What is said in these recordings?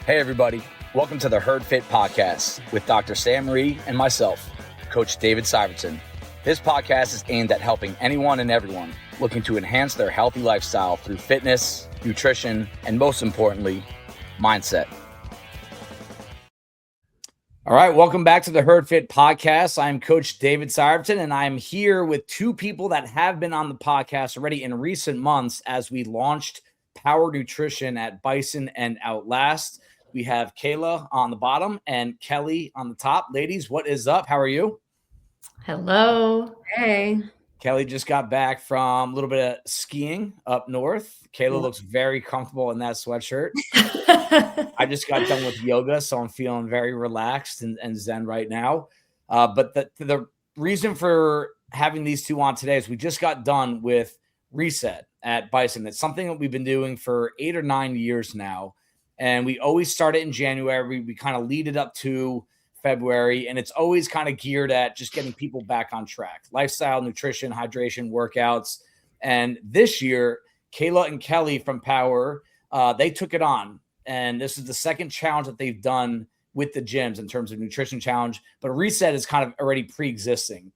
Hey, everybody. Welcome to the Herd Fit Podcast with Dr. Sam Marie and myself, Coach David Syvertson. This podcast is aimed at helping anyone and everyone looking to enhance their healthy lifestyle through fitness, nutrition, and most importantly, mindset. All right, welcome back to the Herd Fit Podcast. I'm Coach David Syvertson, and I'm here with two people that have been on the podcast already in recent months as we launched Power Nutrition at Bison and Outlast. We have Kayla on the bottom and Kelly on the top. Ladies, what is up? How are you? Hello. Hey. Kelly just got back from a little bit of skiing up north. Kayla looks very comfortable in that sweatshirt. I just got done with yoga, so I'm feeling very relaxed and zen right now. But the reason for having these two on today is we just got done with Reset at Bison. It's something that we've been doing for 8 or 9 years now. And we always start it in January. We kind of lead it up to February, and it's always kind of geared at just getting people back on track. Lifestyle, nutrition, hydration, workouts. And this year, Kayla and Kelly from Power, they took it on. And this is the second challenge that they've done with the gyms in terms of nutrition challenge. But Reset is kind of already pre-existing.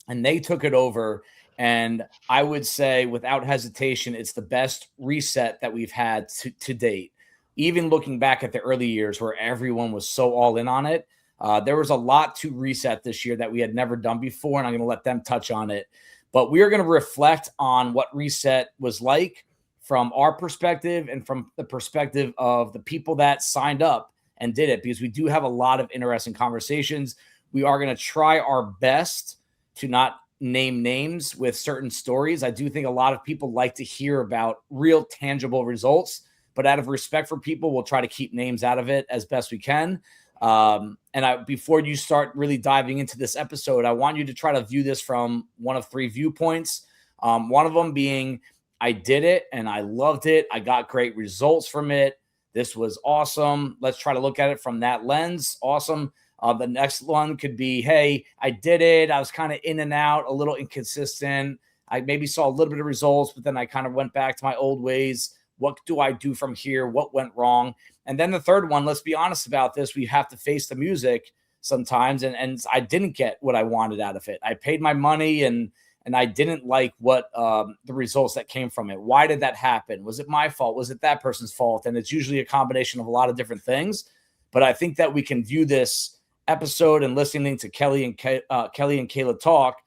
And they took it over. And I would say, without hesitation, it's the best reset that we've had to date. Even looking back at the early years where everyone was so all in on it, there was a lot to reset this year that we had never done before, and I'm going to let them touch on it. But we are going to reflect on what reset was like from our perspective and from the perspective of the people that signed up and did it, because we do have a lot of interesting conversations. We are going to try our best to not name names with certain stories. I do think a lot of people like to hear about real tangible results. But out of respect for people, we'll try to keep names out of it as best we can. Before you start really diving into this episode, I want you to try to view this from one of three viewpoints. One of them being, I did it and I loved it. I got great results from it. This was awesome. Let's try to look at it from that lens. Awesome. The next one could be, hey, I did it. I was kind of in and out, a little inconsistent. I maybe saw a little bit of results, but then I kind of went back to my old ways. What do I do from here? What went wrong? And then the third one, let's be honest about this. We have to face the music sometimes. And I didn't get what I wanted out of it. I paid my money and I didn't like what the results that came from it. Why did that happen? Was it my fault? Was it that person's fault? And it's usually a combination of a lot of different things. But I think that we can view this episode and listening to Kelly and Kayla talk.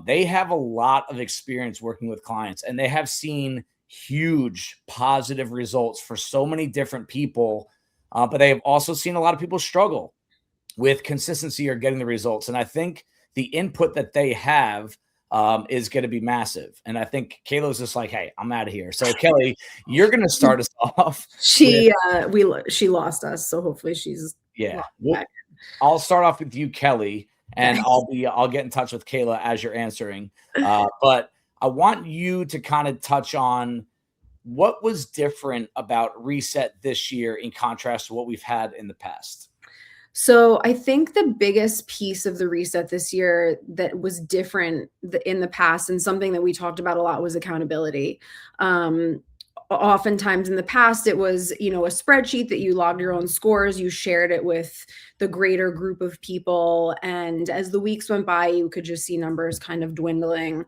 They have a lot of experience working with clients, and they have seen huge positive results for so many different people. But they have also seen a lot of people struggle with consistency or getting the results. And I think the input that they have is going to be massive. And I think Kayla's just like, hey, I'm out of here. So Kelly, you're going to start us off. She lost us. So hopefully she's back. I'll start off with you, Kelly, and I'll get in touch with Kayla as you're answering. But I want you to kind of touch on what was different about Reset this year in contrast to what we've had in the past. So I think the biggest piece of the Reset this year that was different in the past, and something that we talked about a lot, was accountability. Oftentimes in the past, it was, a spreadsheet that you logged your own scores, you shared it with the greater group of people. And as the weeks went by, you could just see numbers kind of dwindling.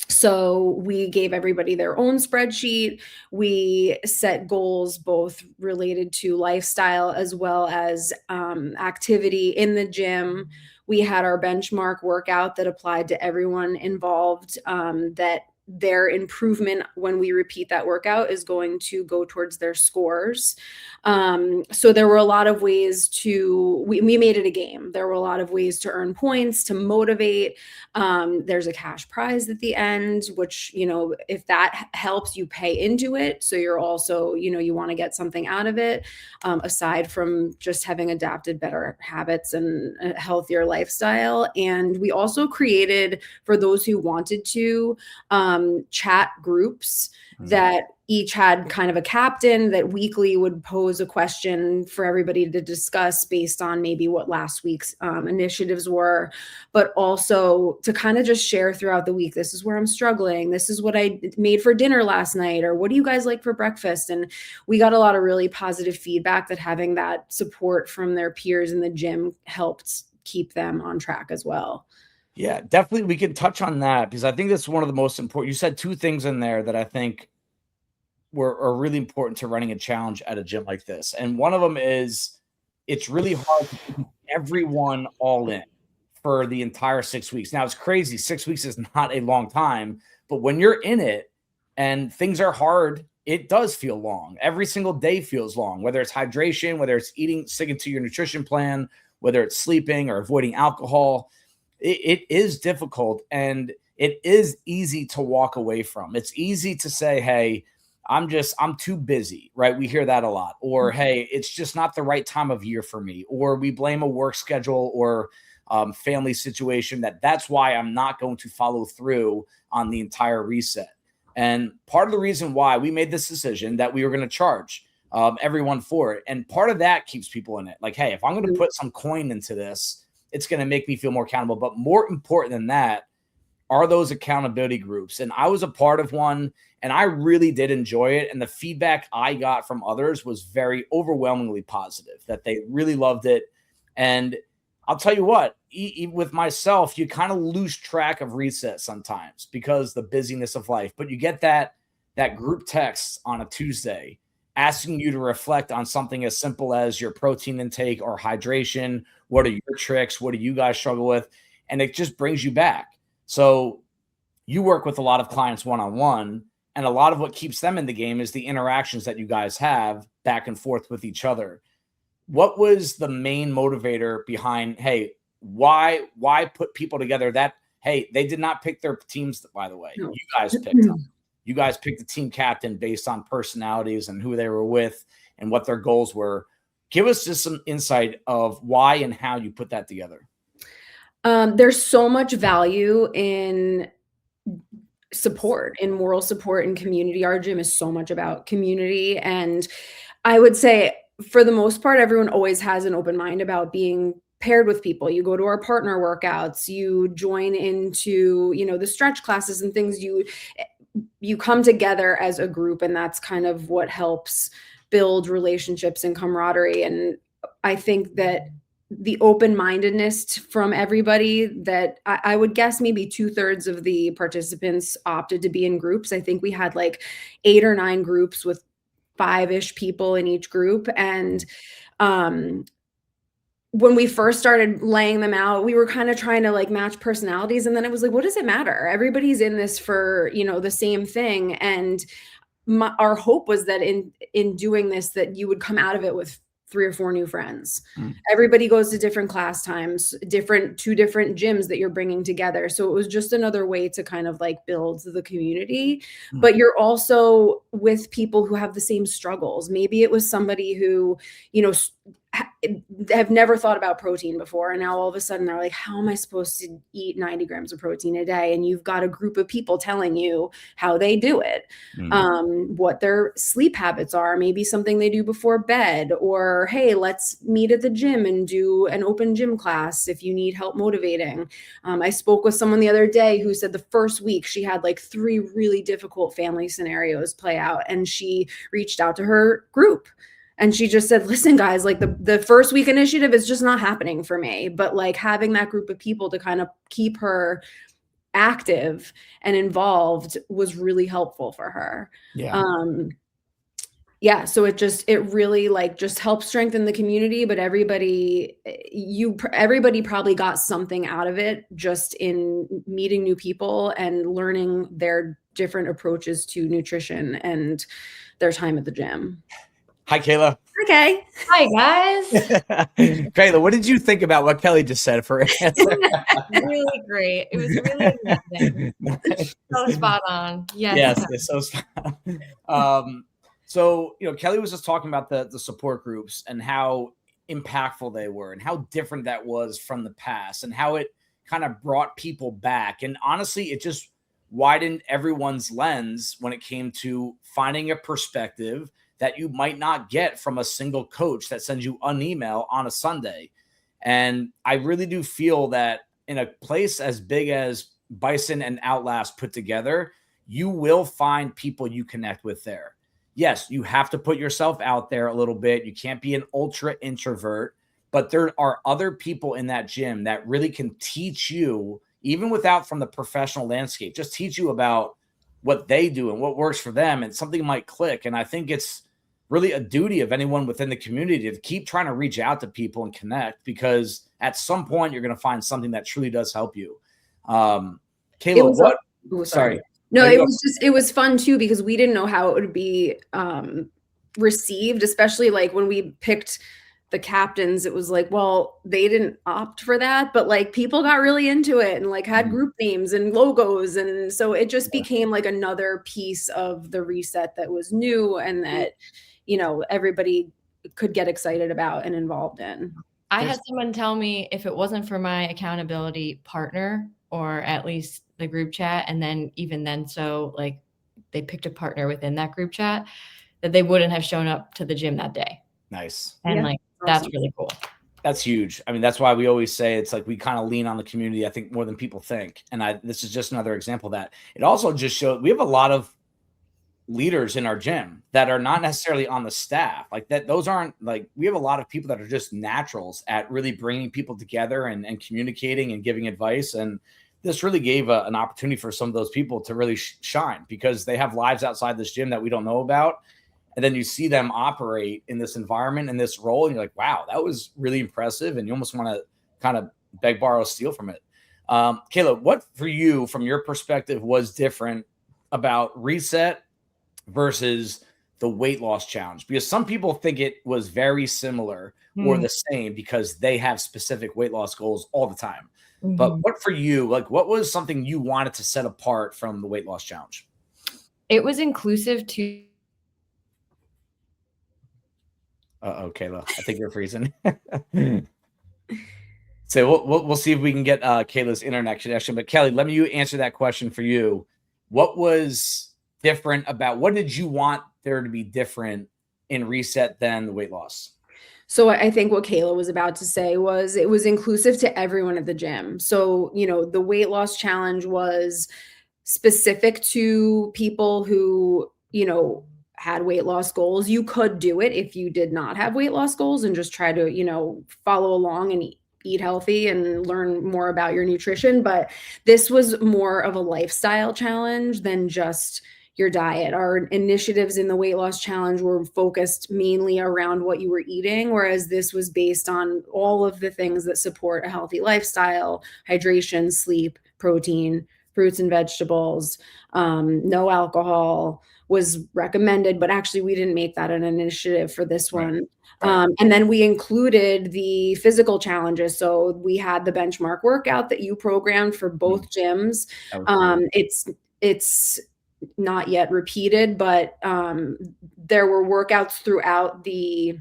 So we gave everybody their own spreadsheet. We set goals both related to lifestyle as well as activity in the gym. We had our benchmark workout that applied to everyone involved, that their improvement when we repeat that workout is going to go towards their scores. So there were a lot of ways we made it a game. There were a lot of ways to earn points, to motivate. There's a cash prize at the end, which, if that helps, you pay into it. So you're also, you want to get something out of it, aside from just having adapted better habits and a healthier lifestyle. And we also created, for those who wanted to, chat groups that each had kind of a captain that weekly would pose a question for everybody to discuss based on maybe what last week's initiatives were, but also to kind of just share throughout the week. This is where I'm struggling. This is what I made for dinner last night, or what do you guys like for breakfast? And we got a lot of really positive feedback that having that support from their peers in the gym helped keep them on track as well. Yeah, definitely. We can touch on that because I think that's one of the most important. You said two things in there that I think are really important to running a challenge at a gym like this. And one of them is it's really hard to keep everyone all in for the entire 6 weeks. Now, it's crazy. 6 weeks is not a long time, but when you're in it and things are hard, it does feel long. Every single day feels long, whether it's hydration, whether it's eating, sticking to your nutrition plan, whether it's sleeping or avoiding alcohol. It is difficult, and it is easy to walk away from. It's easy to say, hey, I'm too busy, right? We hear that a lot. Or, hey, it's just not the right time of year for me. Or we blame a work schedule or family situation that's why I'm not going to follow through on the entire reset. And part of the reason why we made this decision that we were going to charge everyone for it. And part of that keeps people in it. Like, hey, if I'm going to put some coin into this, it's going to make me feel more accountable. But more important than that are those accountability groups. And I was a part of one, and I really did enjoy it. And the feedback I got from others was very overwhelmingly positive, that they really loved it. And I'll tell you what, with myself, you kind of lose track of reset sometimes because the busyness of life. But you get that group text on a Tuesday asking you to reflect on something as simple as your protein intake or hydration. What are your tricks? What do you guys struggle with? And it just brings you back. So you work with a lot of clients one-on-one, and a lot of what keeps them in the game is the interactions that you guys have back and forth with each other. What was the main motivator behind, hey, why put people together that, hey, they did not pick their teams, by the way. No. You guys picked them. You guys picked the team captain based on personalities and who they were with and what their goals were. Give us just some insight of why and how you put that together. There's so much value in support, in moral support and community. Our gym is so much about community. And I would say for the most part, everyone always has an open mind about being paired with people. You go to our partner workouts, you join into, the stretch classes and things. You come together as a group, and that's kind of what helps build relationships and camaraderie. And I think that the open-mindedness from everybody, that I would guess maybe 2/3 of the participants opted to be in groups. I think we had like 8 or 9 groups with 5-ish people in each group. And when we first started laying them out, we were kind of trying to like match personalities. And then it was like, what does it matter? Everybody's in this for, the same thing. And our hope was that in doing this, that you would come out of it with 3 or 4 new friends. Everybody goes to different class times, two different gyms that you're bringing together. So it was just another way to kind of like build the community. But you're also with people who have the same struggles. Maybe it was somebody who, have never thought about protein before. And now all of a sudden they're like, how am I supposed to eat 90 grams of protein a day? And you've got a group of people telling you how they do it, what their sleep habits are, maybe something they do before bed, or, hey, let's meet at the gym and do an open gym class if you need help motivating. I spoke with someone the other day who said the first week she had like 3 really difficult family scenarios play out, and she reached out to her group. And she just said, listen, guys, like the first week initiative is just not happening for me. But like having that group of people to kind of keep her active and involved was really helpful for her. Yeah. So it really like just helps strengthen the community, but everybody probably got something out of it just in meeting new people and learning their different approaches to nutrition and their time at the gym. Hi, Kayla. Okay. Hi, guys. Kayla, what did you think about what Kelly just said for answer? Really great. It was really amazing. So spot on. Yes, it's so spot on. So, Kelly was just talking about the support groups and how impactful they were and how different that was from the past and how it kind of brought people back. And honestly, it just widened everyone's lens when it came to finding a perspective that you might not get from a single coach that sends you an email on a Sunday. And I really do feel that in a place as big as Bison and Outlast put together, you will find people you connect with there. Yes, you have to put yourself out there a little bit. You can't be an ultra introvert, but there are other people in that gym that really can teach you, even without from the professional landscape, just teach you about what they do and what works for them, and something might click. And I think it's really a duty of anyone within the community to keep trying to reach out to people and connect, because at some point you're going to find something that truly does help you. Kayla, what? Sorry. No, it was fun too, because we didn't know how it would be received, especially like when we picked the captains. It was like, well, they didn't opt for that, but like people got really into it and like had group names and logos. And so it just became like another piece of the reset that was new and that, you know, everybody could get excited about and involved in. I had someone tell me if it wasn't for my accountability partner, or at least the group chat, and then even then, so like they picked a partner within that group chat, that they wouldn't have shown up to the gym that day. Nice. And like, that's really cool. That's huge. I mean, that's why we always say it's like we kind of lean on the community, I think, more than people think. And this is just another example of that. It also just showed we have a lot of leaders in our gym that are not necessarily on the staff, like that. Those aren't like, we have a lot of people that are just naturals at really bringing people together and communicating and giving advice. And this really gave an opportunity for some of those people to really shine, because they have lives outside this gym that we don't know about. And then you see them operate in this environment, in this role, and you're like, wow, that was really impressive. And you almost want to kind of beg, borrow, steal from it. Kayla, what for you, from your perspective, was different about Reset versus the weight loss challenge? Because some people think it was very similar or the same because they have specific weight loss goals all the time. But what for you, like, what was something you wanted to set apart from the weight loss challenge? It was inclusive to. Uh-oh, Kayla, I think you're freezing. So we'll see if we can get Kayla's internet connection. But Kelly, let me answer that question for you. What was different about, what did you want there to be different in Reset than the weight loss? So I think what Kayla was about to say was it was inclusive to everyone at the gym. So, you know, the weight loss challenge was specific to people who, you know, had weight loss goals. You could do it if you did not have weight loss goals and just try to, you know, follow along and eat healthy and learn more about your nutrition. But this was more of a lifestyle challenge than just your diet. Our initiatives in the weight loss challenge were focused mainly around what you were eating, whereas this was based on all of the things that support a healthy lifestyle: hydration, sleep, protein, fruits and vegetables, no alcohol was recommended, but actually we didn't make that an initiative for this one. And then we included the physical challenges. So we had the benchmark workout that you programmed for both gyms. It's not yet repeated, but there were workouts throughout the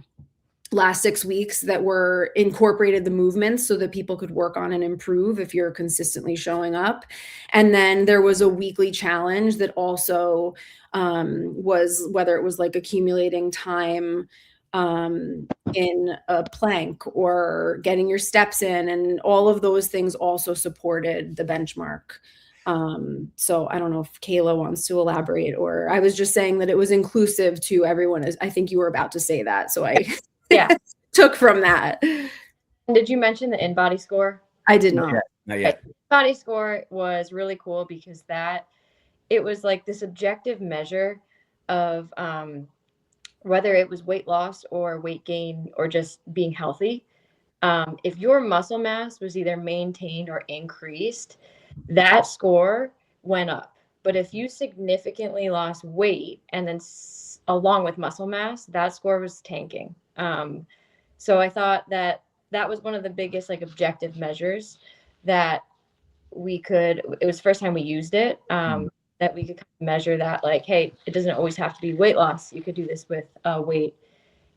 last 6 weeks that were incorporated the movements so that people could work on and improve if you're consistently showing up. And then there was a weekly challenge that also was, whether it was like accumulating time in a plank or getting your steps in, and all of those things also supported the benchmark. So I don't know if Kayla wants to elaborate, or I was just saying that it was inclusive to everyone. I think you were about to say that. So I took from that. Did you mention the InBody score? I did not. Not yet. InBody score was really cool because it was like this objective measure of whether it was weight loss or weight gain or just being healthy. If your muscle mass was either maintained or increased, that score went up. But if you significantly lost weight and then along with muscle mass, that score was tanking. So I thought that was one of the biggest like objective measures that it was the first time we used it, that we could kind of measure that, like, hey, it doesn't always have to be weight loss. You could do this with a weight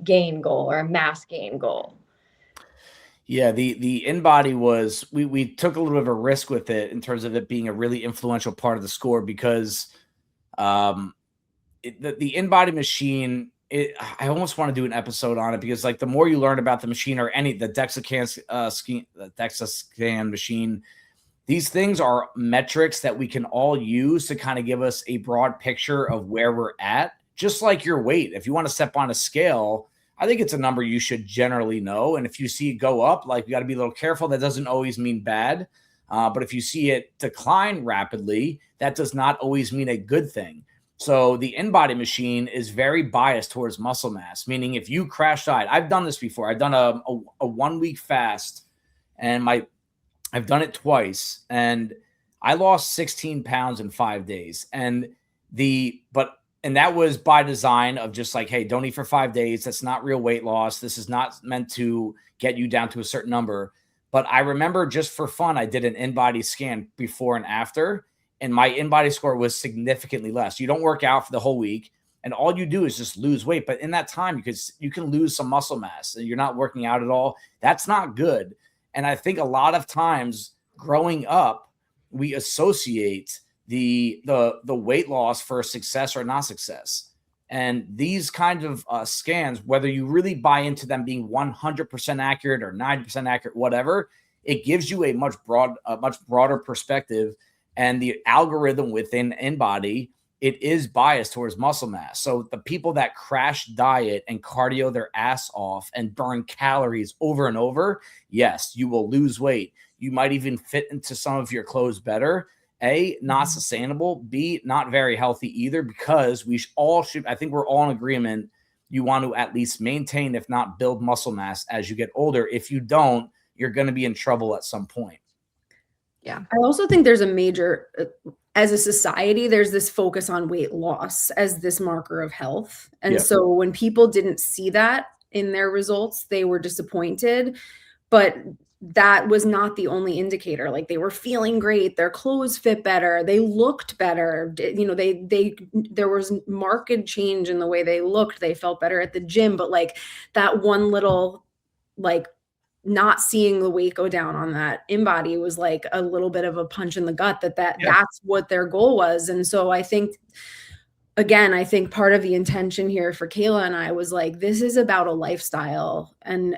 gain goal or a mass gain goal. Yeah, the InBody was we took a little bit of a risk with it in terms of it being a really influential part of the score because um the InBody machine, I almost want to do an episode on it because like the more you learn about the machine or the DEXA scan machine, these things are metrics that we can all use to kind of give us a broad picture of where we're at. Just like your weight, if you want to step on a scale, I think it's a number you should generally know. And if you see it go up, like you got to be a little careful. That doesn't always mean bad. But if you see it decline rapidly, that does not always mean a good thing. So the InBody machine is very biased towards muscle mass, meaning if you crash diet, I've done this before. I've done a 1 week fast, and I've done it twice, and I lost 16 pounds in 5 days. And that was by design of just like, hey, don't eat for 5 days. That's not real weight loss. This is not meant to get you down to a certain number. But I remember just for fun, I did an InBody scan before and after, and my InBody score was significantly less. You don't work out for the whole week, and all you do is just lose weight. But in that time, you can lose some muscle mass, and you're not working out at all. That's not good. And I think a lot of times growing up, we associate the weight loss for success or not success. And these kinds of scans, whether you really buy into them being 100% accurate or 90% accurate, whatever, it gives you a much broader perspective. And the algorithm within InBody, it is biased towards muscle mass. So the people that crash diet and cardio their ass off and burn calories over and over, yes, you will lose weight. You might even fit into some of your clothes better. A, not sustainable. B, not very healthy either, because I think we're all in agreement. You want to at least maintain, if not build muscle mass as you get older. If you don't, you're going to be in trouble at some point. Yeah. I also think there's a major, as a society, there's this focus on weight loss as this marker of health. And so when people didn't see that in their results, they were disappointed. But that was not the only indicator. Like, they were feeling great, their clothes fit better, they looked better. You know, there was marked change in the way they looked. They felt better at the gym. But like that one little, like, not seeing the weight go down on that InBody was like a little bit of a punch in the gut that's what their goal was. And so I think, again, I think part of the intention here for Kayla and I was like, this is about a lifestyle and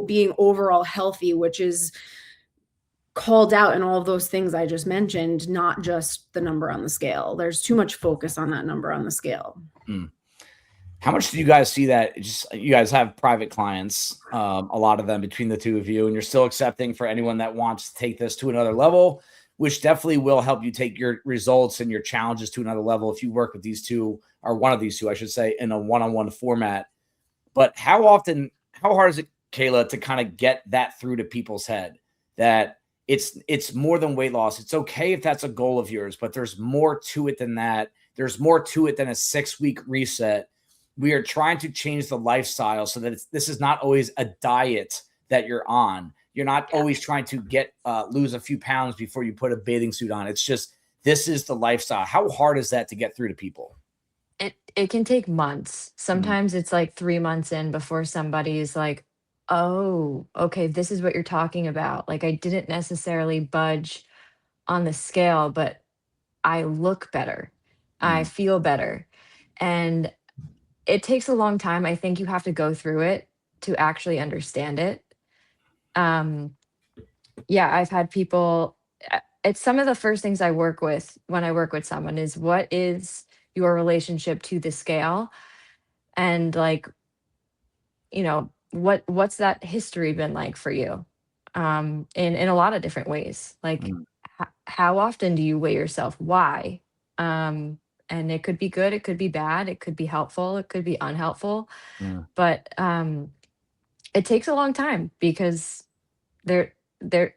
being overall healthy, which is called out in all of those things I just mentioned, not just the number on the scale. There's too much focus on that number on the scale. How much do you guys see that? You guys have private clients, a lot of them between the two of you, and you're still accepting for anyone that wants to take this to another level, which definitely will help you take your results and your challenges to another level if you work with these two, or one of these two, I should say, in a one-on-one format. But how hard is it, Kayla, to kind of get that through to people's head that it's more than weight loss? It's okay if that's a goal of yours, but there's more to it than that. There's more to it than a 6-week reset. We are trying to change the lifestyle so that this is not always a diet that you're on. You're not always trying to lose a few pounds before you put a bathing suit on. It's just, this is the lifestyle. How hard is that to get through to people? It can take months. Sometimes it's like 3 months in before somebody's like, oh, okay, this is what you're talking about. Like, I didn't necessarily budge on the scale, but I look better. I feel better. And it takes a long time. I think you have to go through it to actually understand it. Yeah, I've had people, it's some of the first things I work with when I work with someone is, what is your relationship to the scale? And like, you know, what's that history been like for you? In a lot of different ways. Like, how often do you weigh yourself? Why? And it could be good, it could be bad, it could be helpful, it could be unhelpful. But it takes a long time because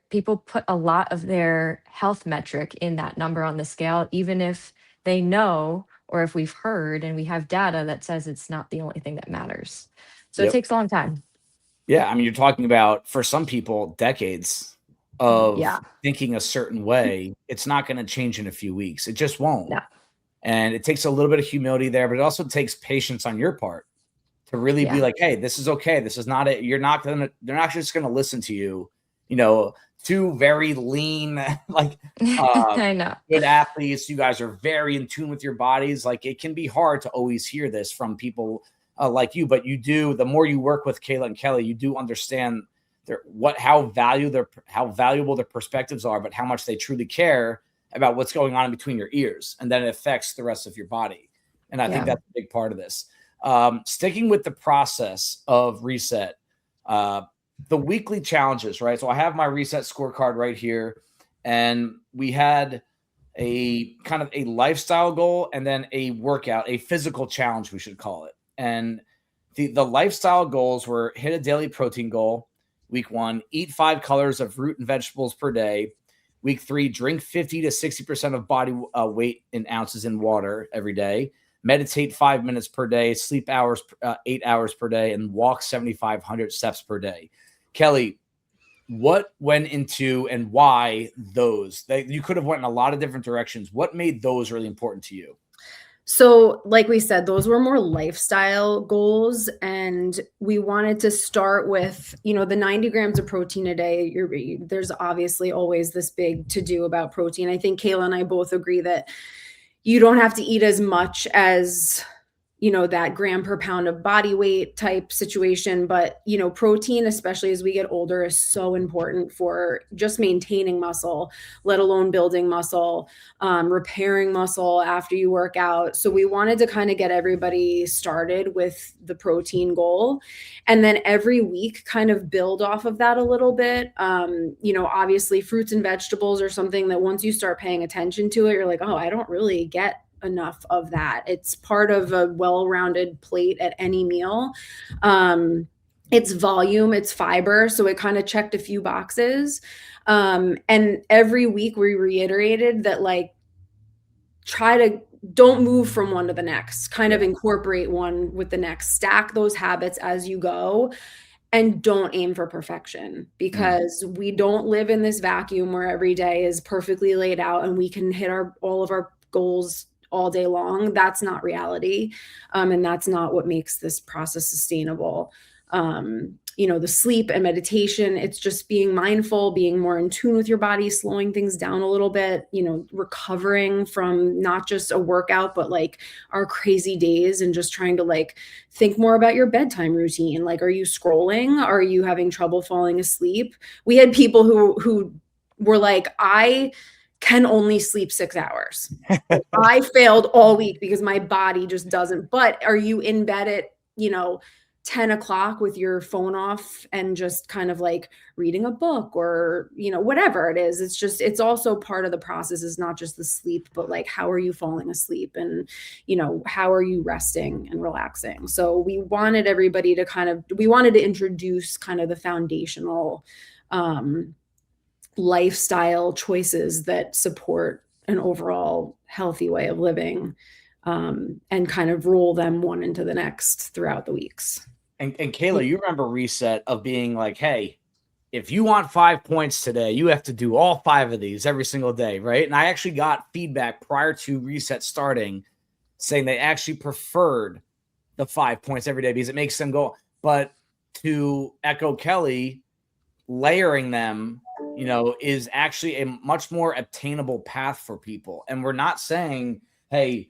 people put a lot of their health metric in that number on the scale, even if they know, or if we've heard and we have data that says it's not the only thing that matters. So it takes a long time. Yeah, I mean, you're talking about, for some people, decades of thinking a certain way. It's not going to change in a few weeks. It just won't. No. And it takes a little bit of humility there, but it also takes patience on your part to really be Yeah. like, hey, this is okay. This is not it. They're not just gonna listen to you, two very lean, like I know. good athletes. You guys are very in tune with your bodies. Like, it can be hard to always hear this from people like you, but the more you work with Kayla and Kelly, you do understand how valuable their perspectives are, but how much they truly care about what's going on in between your ears, and then it affects the rest of your body. And I think that's a big part of this. Sticking with the process of reset, the weekly challenges, right? So I have my reset scorecard right here, and we had a kind of a lifestyle goal and then a workout, a physical challenge, we should call it. And the lifestyle goals were: hit a daily protein goal. Week 1, eat 5 colors of fruit and vegetables per day. Week 3, drink 50 to 60% of body weight in ounces in water every day. Meditate 5 minutes per day, sleep 8 hours per day, and walk 7,500 steps per day. Kelly, what went into and why those? You could have went in a lot of different directions. What made those really important to you? So, like we said, those were more lifestyle goals. And we wanted to start with, the 90 grams of protein a day. There's obviously always this big to do about protein. I think Kayla and I both agree that you don't have to eat as much as that gram per pound of body weight type situation. But, protein, especially as we get older, is so important for just maintaining muscle, let alone building muscle, repairing muscle after you work out. So we wanted to kind of get everybody started with the protein goal, and then every week kind of build off of that a little bit. Obviously fruits and vegetables are something that once you start paying attention to it, you're like, oh, I don't really get enough of that. It's part of a well-rounded plate at any meal. It's volume, it's fiber. So it kind of checked a few boxes. And every week we reiterated that, like, don't move from one to the next, kind of incorporate one with the next, stack those habits as you go, and don't aim for perfection, because we don't live in this vacuum where every day is perfectly laid out and we can hit all of our goals all day long. That's not reality. And that's not what makes this process sustainable. The sleep and meditation, it's just being mindful, being more in tune with your body, slowing things down a little bit, recovering from not just a workout, but like our crazy days, and just trying to like think more about your bedtime routine. Like, are you scrolling? Are you having trouble falling asleep? We had people who were like, I can only sleep 6 hours. I failed all week because my body just doesn't. But are you in bed at, 10 o'clock with your phone off and just kind of like reading a book or, whatever it is? It's also part of the process, is not just the sleep, but like, how are you falling asleep, and, how are you resting and relaxing? So we wanted everybody to introduce kind of the foundational, lifestyle choices that support an overall healthy way of living, and kind of roll them one into the next throughout the weeks. And Kayla, you remember reset of being like, hey, if you want 5 points today, you have to do all 5 of these every single day, right? And I actually got feedback prior to reset starting saying they actually preferred the 5 points every day because it makes them go. But to echo Kelly, layering them, is actually a much more attainable path for people. And we're not saying, hey,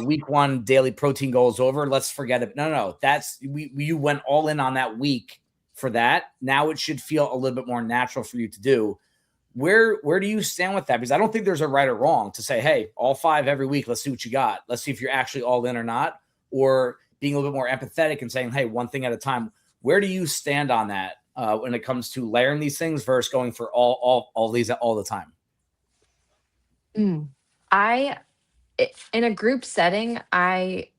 week 1 daily protein goal is over, let's forget it. No, that's you went all in on that week for that. Now it should feel a little bit more natural for you to do. Where do you stand with that? Because I don't think there's a right or wrong to say, hey, all 5 every week, let's see what you got. Let's see if you're actually all in or not, or being a little bit more empathetic and saying, hey, one thing at a time. Where do you stand on that when it comes to layering these things versus going for all these all the time? In a group setting, I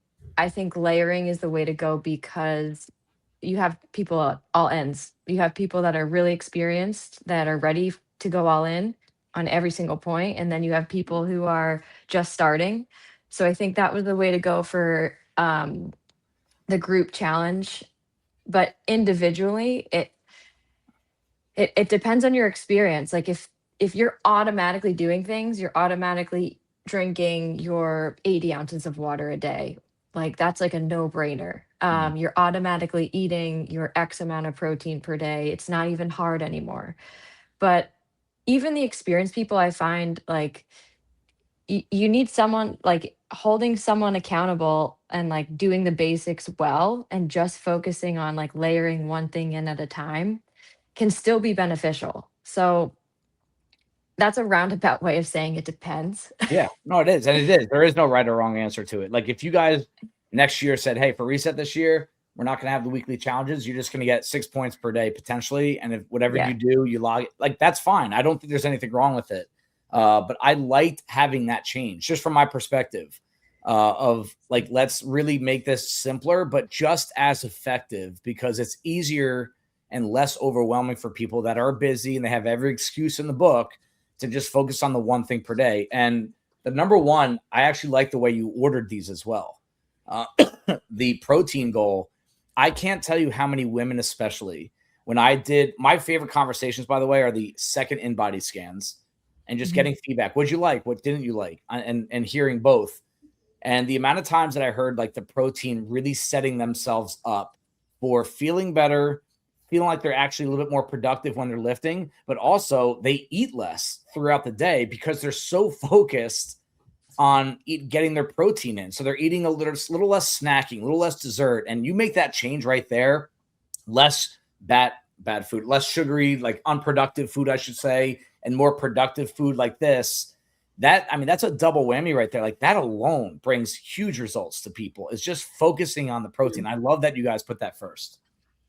think layering is the way to go, because you have people at all ends. You have people that are really experienced, that are ready to go all in on every single point, and then you have people who are just starting. So I think that was the way to go for the group challenge. But individually, it depends on your experience. Like, if you're automatically doing things, you're automatically drinking your 80 ounces of water a day, Like that's like a no-brainer. You're automatically eating your X amount of protein per day. It's not even hard anymore. But even the experienced people, I find like you need someone like holding someone accountable and like doing the basics well and just focusing on like layering one thing in at a time can still be beneficial. So that's a roundabout way of saying it depends. Yeah, no, it is. And it is. There is no right or wrong answer to it. Like if you guys next year said, hey, for reset this year, we're not going to have the weekly challenges. You're just going to get 6 points per day potentially. And if whatever Yeah. you do, you log it, like that's fine. I don't think there's anything wrong with it. But I liked having that change just from my perspective of like, let's really make this simpler, but just as effective because it's easier and less overwhelming for people that are busy and they have every excuse in the book to just focus on the one thing per day. And the number one, I actually like the way you ordered these as well. The protein goal, I can't tell you how many women, especially when I did my favorite conversations, by the way, are the second InBody scans and just getting feedback. What'd you like? What didn't you like? And hearing both. And the amount of times that I heard like the protein really setting themselves up for feeling better, feeling like they're actually a little bit more productive when they're lifting, but also they eat less throughout the day because they're so focused on getting their protein in. So they're eating a little less snacking, a little less dessert. And you make that change right there, less bad food, less sugary, like unproductive food, I should say, and more productive food like this. That's a double whammy right there. Like that alone brings huge results to people. It's just focusing on the protein. I love that you guys put that first.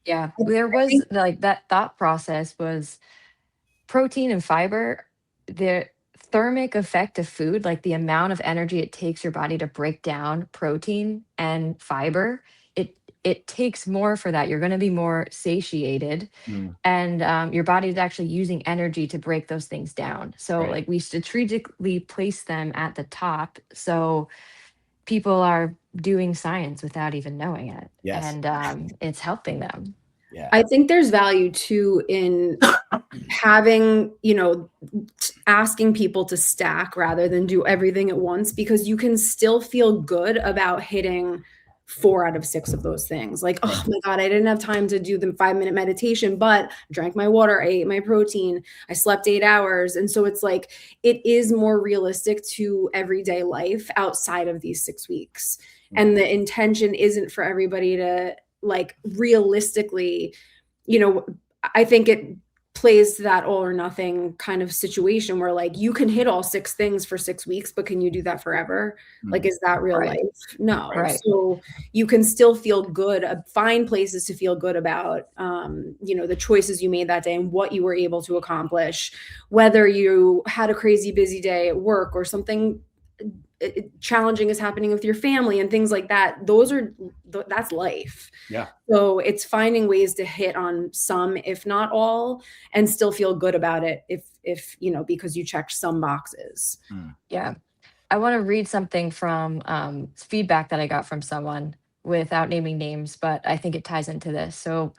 Yeah, there was like that thought process was protein and fiber, the thermic effect of food, like the amount of energy it takes your body to break down protein and fiber, it takes more for that. You're going to be more satiated, and your body is actually using energy to break those things down. So, Right. like we strategically place them at the top, so people are doing science without even knowing it, Yes. and it's helping them. Yeah. I think there's value too in having, asking people to stack rather than do everything at once, because you can still feel good about hitting 4 out of 6 of those things. Like, oh my God, I didn't have time to do the 5-minute meditation, but I drank my water, I ate my protein, I slept 8 hours. And so it's like, it is more realistic to everyday life outside of these 6 weeks. And the intention isn't for everybody to like realistically, I think it plays to that all or nothing kind of situation where like you can hit all 6 things for 6 weeks, but can you do that forever? Like, is that real Right. life? No. Right. So you can still feel good, find places to feel good about, the choices you made that day and what you were able to accomplish, whether you had a crazy busy day at work or something challenging is happening with your family and things like that. That's life. Yeah. So it's finding ways to hit on some, if not all, and still feel good about it if because you checked some boxes. Yeah. I want to read something from feedback that I got from someone without naming names, but I think it ties into this. So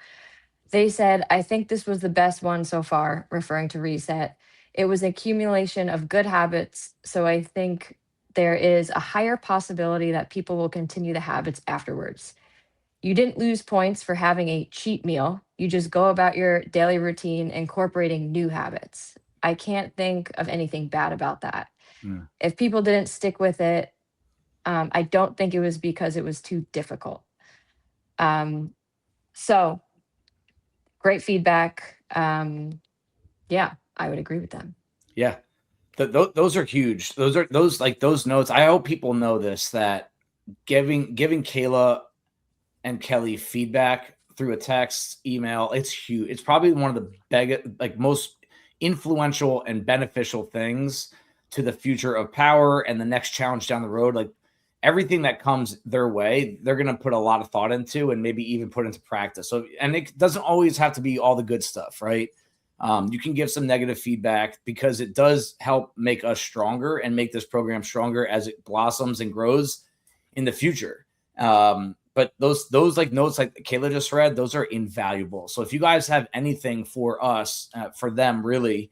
they said, I think this was the best one so far, referring to Reset. It was an accumulation of good habits. So I think there is a higher possibility that people will continue the habits afterwards. You didn't lose points for having a cheat meal. You just go about your daily routine incorporating new habits. I can't think of anything bad about that. If people didn't stick with it, I don't think it was because it was too difficult. So great feedback. Yeah, I would agree with them. Yeah. Those are huge. Those notes. I hope people know this, that giving Kayla and Kelly feedback through a text, email, it's huge. It's probably one of the most influential and beneficial things to the future of power and the next challenge down the road. Like everything that comes their way, they're going to put a lot of thought into and maybe even put into practice. So, and it doesn't always have to be all the good stuff, right? You can give some negative feedback because it does help make us stronger and make this program stronger as it blossoms and grows in the future. But those like notes like Kayla just read, those are invaluable. So if you guys have anything for us, for them, really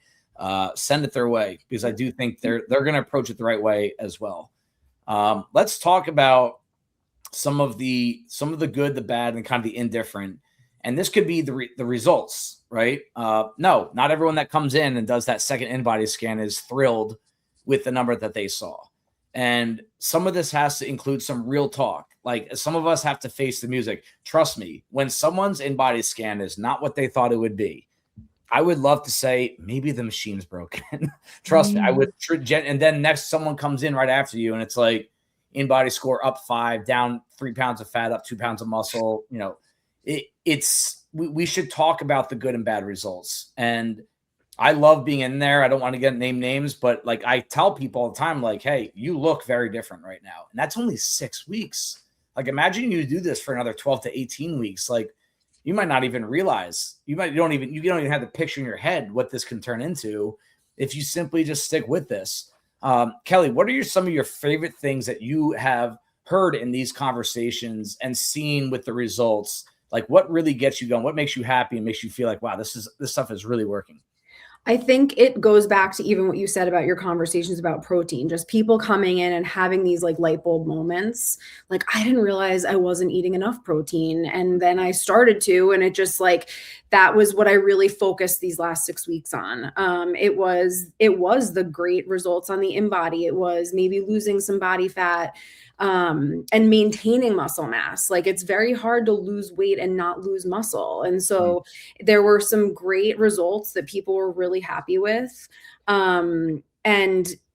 send it their way, because I do think they're going to approach it the right way as well. Let's talk about some of the good, the bad, and kind of the indifferent. And this could be the results, right? No, not everyone that comes in and does that second InBody scan is thrilled with the number that they saw. And some of this has to include some real talk. Like, some of us have to face the music. Trust me, when someone's InBody scan is not what they thought it would be, I would love to say, maybe the machine's broken. Trust me, I would. And then next, someone comes in right after you, and it's like, InBody score up 5, down 3 pounds of fat, up 2 pounds of muscle. You know, we should talk about the good and bad results. And I love being in there. I don't want to name names, but like, I tell people all the time, like, hey, you look very different right now. And that's only 6 weeks. Like, imagine you do this for another 12 to 18 weeks. Like, you might not even realize, you don't even have the picture in your head what this can turn into if you simply just stick with this. Kelly, what are some of your favorite things that you have heard in these conversations and seen with the results? Like, what really gets you going? What makes you happy and makes you feel like, wow, this stuff is really working? I think it goes back to even what you said about your conversations about protein, just people coming in and having these like light bulb moments. Like, I didn't realize I wasn't eating enough protein. And then I started to, and it just like, that was what I really focused these last 6 weeks on. It was the great results on the InBody. It was maybe losing some body fat, and maintaining muscle mass. Like, it's very hard to lose weight and not lose muscle. And so there were some great results that people were really happy with. And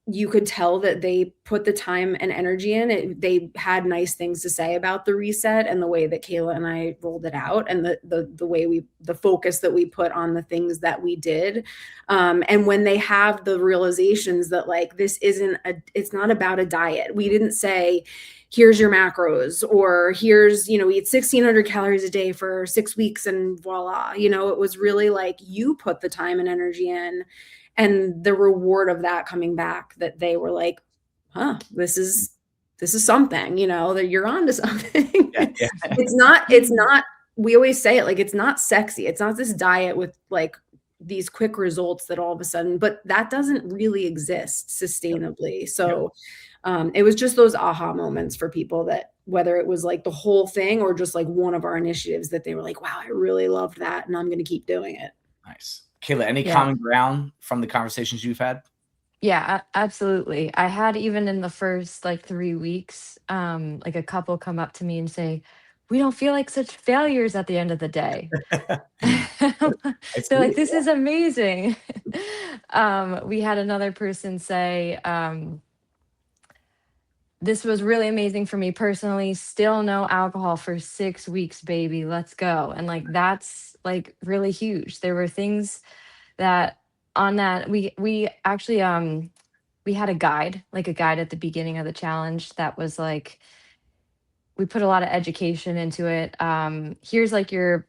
you could tell that they put the time and energy in. They had nice things to say about the reset and the way that Kayla and I rolled it out, and the way the focus that we put on the things that we did. And when they have the realizations that like, it's not about a diet. We didn't say, here's your macros, or here's, eat 1,600 calories a day for 6 weeks and voila. It was really like, you put the time and energy in, and the reward of that coming back, that they were like, this is something, that you're onto something. Yeah. It's not, we always say it, like, it's not sexy. It's not this diet with like these quick results that all of a sudden, but that doesn't really exist sustainably. So it was just those aha moments for people, that whether it was like the whole thing or just like one of our initiatives, that they were like, wow, I really loved that, and I'm going to keep doing it. Nice. Kayla, any common ground from the conversations you've had? Yeah, absolutely. I had, even in the first like 3 weeks, like a couple come up to me and say, we don't feel like such failures at the end of the day. They're like, this is amazing. We had another person say, this was really amazing for me personally. Still no alcohol for 6 weeks, baby. Let's go. And like, that's like really huge. There were things that on that we actually we had a guide at the beginning of the challenge that was like, we put a lot of education into it. Here's like your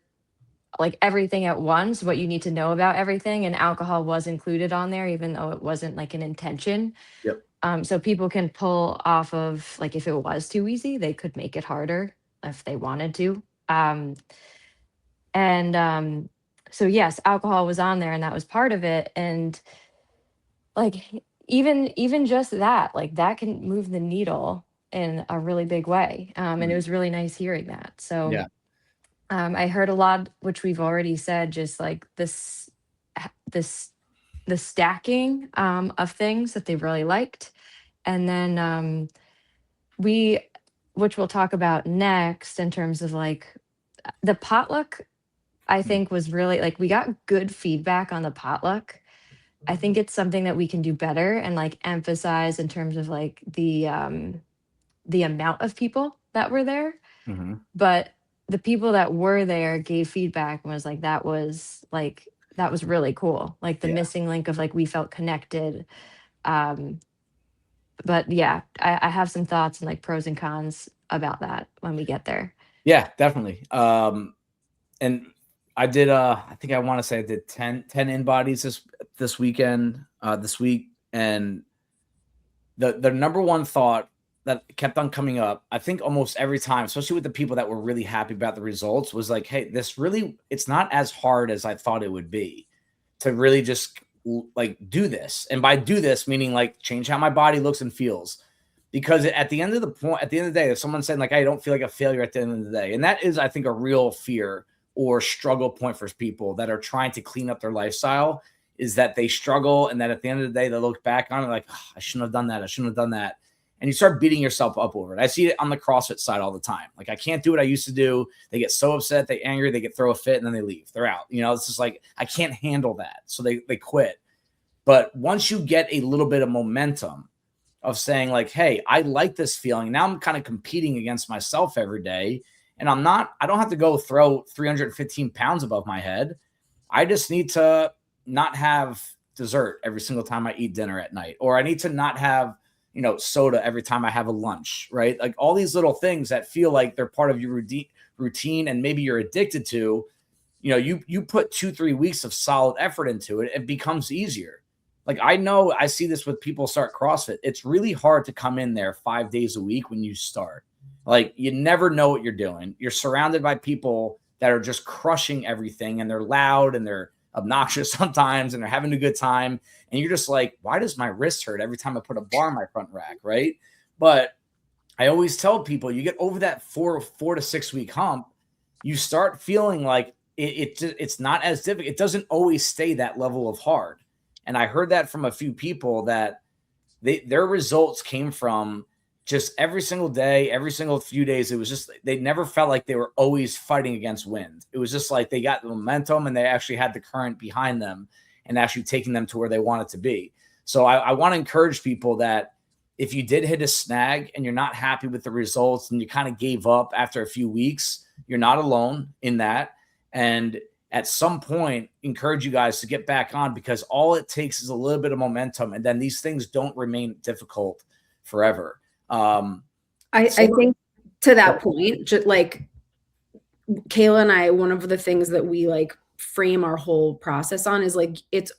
like everything at once, what you need to know about everything, and alcohol was included on there, even though it wasn't like an intention. Yep. So people can pull off of, like, if it was too easy, they could make it harder if they wanted to. So yes, alcohol was on there, and that was part of it. And like, even just that, like, that can move the needle in a really big way. And it was really nice hearing that. So Yeah. I heard a lot, which we've already said, just like the stacking of things that they really liked. And then which we'll talk about next, in terms of like the potluck, I think was really like, we got good feedback on the potluck. I think it's something that we can do better and like emphasize in terms of like the amount of people that were there. But the people that were there gave feedback and was like, that was really cool. Like the missing link of like, we felt connected. But yeah, I have some thoughts and like pros and cons about that when we get there. Yeah, definitely. And I did, I think I want to say I did 10 InBodies this weekend, this week. And the number one thought that kept on coming up, I think almost every time, especially with the people that were really happy about the results, was like, hey, it's not as hard as I thought it would be to really just like do this. And by do this, meaning like change how my body looks and feels. because at the end of the day, if someone's saying like, I don't feel like a failure at the end of the day, and that is, I think, a real fear or struggle point for people that are trying to clean up their lifestyle, is that they struggle, and that at the end of the day, they look back on it like, oh, I shouldn't have done that. I shouldn't have done that. And you start beating yourself up over it. I see it on the CrossFit side all the time. Like, I can't do what I used to do. They get so upset, they angry, they throw a fit, and then they leave. They're out. It's just like, I can't handle that. So they quit. But once you get a little bit of momentum of saying like, hey, I like this feeling. Now I'm kind of competing against myself every day. And I don't have to go throw 315 pounds above my head. I just need to not have dessert every single time I eat dinner at night, or I need to not have, soda every time I have a lunch, right? Like all these little things that feel like they're part of your routine and maybe you're addicted to, you put 2-3 weeks of solid effort into it, it becomes easier. Like, I know I see this with people start CrossFit. It's really hard to come in there 5 days a week when you start. Like, you never know what you're doing. You're surrounded by people that are just crushing everything, and they're loud and they're obnoxious sometimes, and they're having a good time. And you're just like, why does my wrist hurt every time I put a bar in my front rack, right? But I always tell people, you get over that 4 to 6 week hump, you start feeling like it's not as difficult. It doesn't always stay that level of hard. And I heard that from a few people that their results came from just every single day, every single few days. It was just, they never felt like they were always fighting against wind. It was just like they got the momentum and they actually had the current behind them and actually taking them to where they wanted to be. So I want to encourage people that if you did hit a snag and you're not happy with the results and you kind of gave up after a few weeks, you're not alone in that. And at some point, encourage you guys to get back on, because all it takes is a little bit of momentum, and then these things don't remain difficult forever. I think to that point, just like Kayla and I, one of the things that we like frame our whole process on is like, it's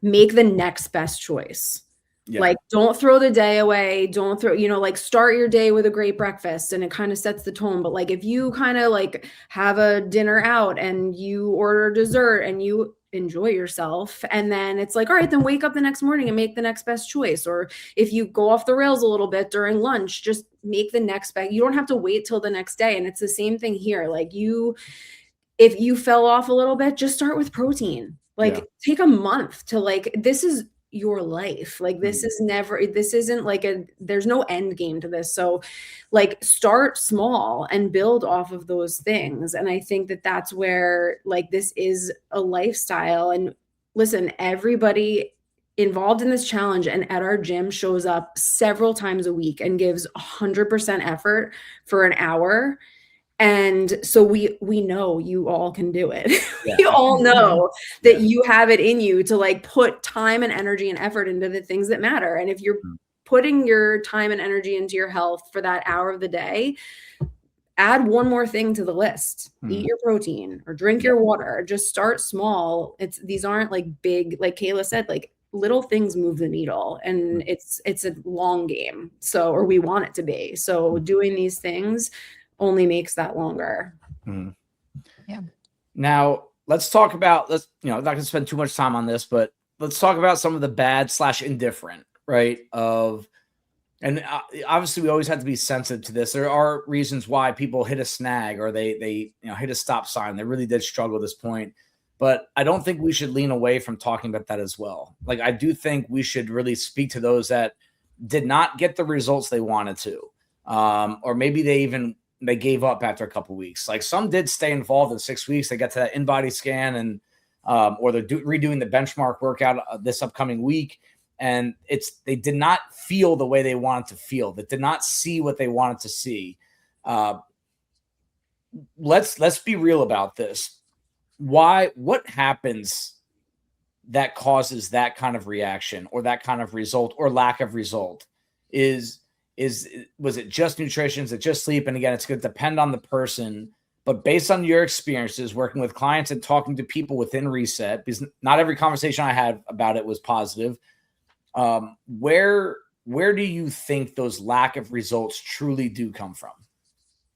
make the next best choice. Yeah. Like, don't throw the day away. Don't throw, like, start your day with a great breakfast and it kind of sets the tone. But like, if you kind of like have a dinner out and you order dessert and you enjoy yourself, and then it's like, all right, then wake up the next morning and make the next best choice. Or if you go off the rails a little bit during lunch, just make the next best. You don't have to wait till the next day. And it's the same thing here. Like, if you fell off a little bit, just start with protein. Like, take a month to like, this is your life. Like, this isn't like there's no end game to this. So like, start small and build off of those things. And I think that that's where like, this is a lifestyle. And listen, everybody involved in this challenge and at our gym shows up several times a week and gives 100% effort for an hour. And so we know you all can do it. Yeah. We all know that you have it in you to like put time and energy and effort into the things that matter. And if you're putting your time and energy into your health for that hour of the day, add one more thing to the list. Eat your protein or drink your water. Just start small. These aren't like big, like Kayla said, like little things move the needle, and it's a long game. So, or we want it to be. So doing these things only makes that longer. Yeah. Now let's talk about, I'm not going to spend too much time on this, but let's talk about some of the bad / indifferent, right? And obviously we always have to be sensitive to this. There are reasons why people hit a snag or they hit a stop sign. They really did struggle at this point, but I don't think we should lean away from talking about that as well. Like, I do think we should really speak to those that did not get the results they wanted to, or maybe they gave up after a couple of weeks. Like, some did stay involved in 6 weeks. They got to that InBody scan and, or they're redoing the benchmark workout this upcoming week. And they did not feel the way they wanted to feel. They did not see what they wanted to see. Let's be real about this. What happens that causes that kind of reaction or that kind of result or lack of result? Was it just nutrition? Is it just sleep? And again, it's going to depend on the person, but based on your experiences working with clients and talking to people within Reset, because not every conversation I had about it was positive. Where do you think those lack of results truly do come from?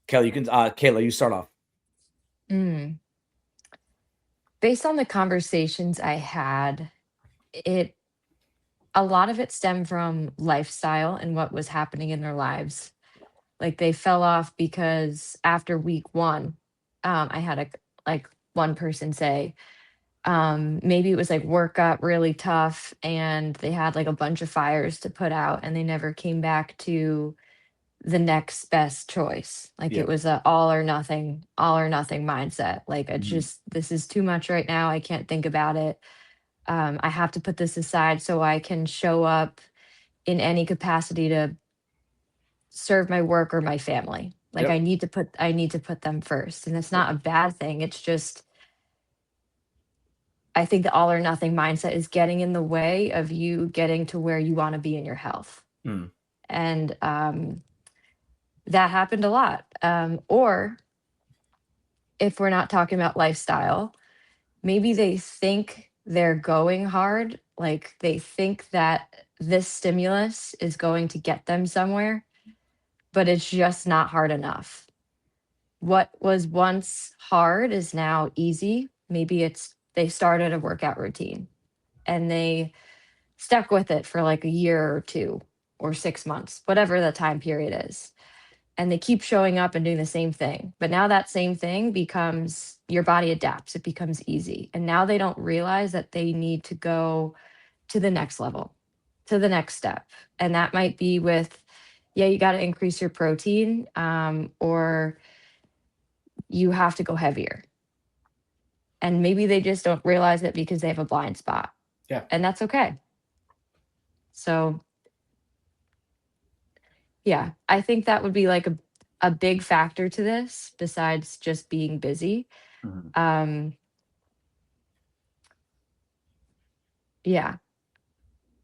Kayla, you start off. Based on the conversations I had, a lot of it stemmed from lifestyle and what was happening in their lives. Like they fell off because after week one, I had like one person say, maybe it was like work got really tough and they had like a bunch of fires to put out and they never came back to the next best choice. Like Yeah. it was a all or nothing mindset. Like I just, this is too much right now. I can't think about it. I have to put this aside so I can show up in any capacity to serve my work or my family. Like Yep. I need to put them first. And it's not a bad thing. It's just I think the all or nothing mindset is getting in the way of you getting to where you want to be in your health. Mm. And that happened a lot. Or if we're not talking about lifestyle, maybe they think they're going hard. Like they think that this stimulus is going to get them somewhere, but it's just not hard enough. What was once hard is now easy. Maybe it's they started a workout routine and they stuck with it for like a year or two or 6 months, whatever the time period is. And they keep showing up and doing the same thing. But now that same thing becomes your body adapts, it becomes easy. And now they don't realize that they need to go to the next level, to the next step. And that might be with, yeah, you got to increase your protein, or you have to go heavier. And maybe they just don't realize it because they have a blind spot. Yeah. And that's okay. So yeah, I think that would be like a big factor to this besides just being busy. Yeah,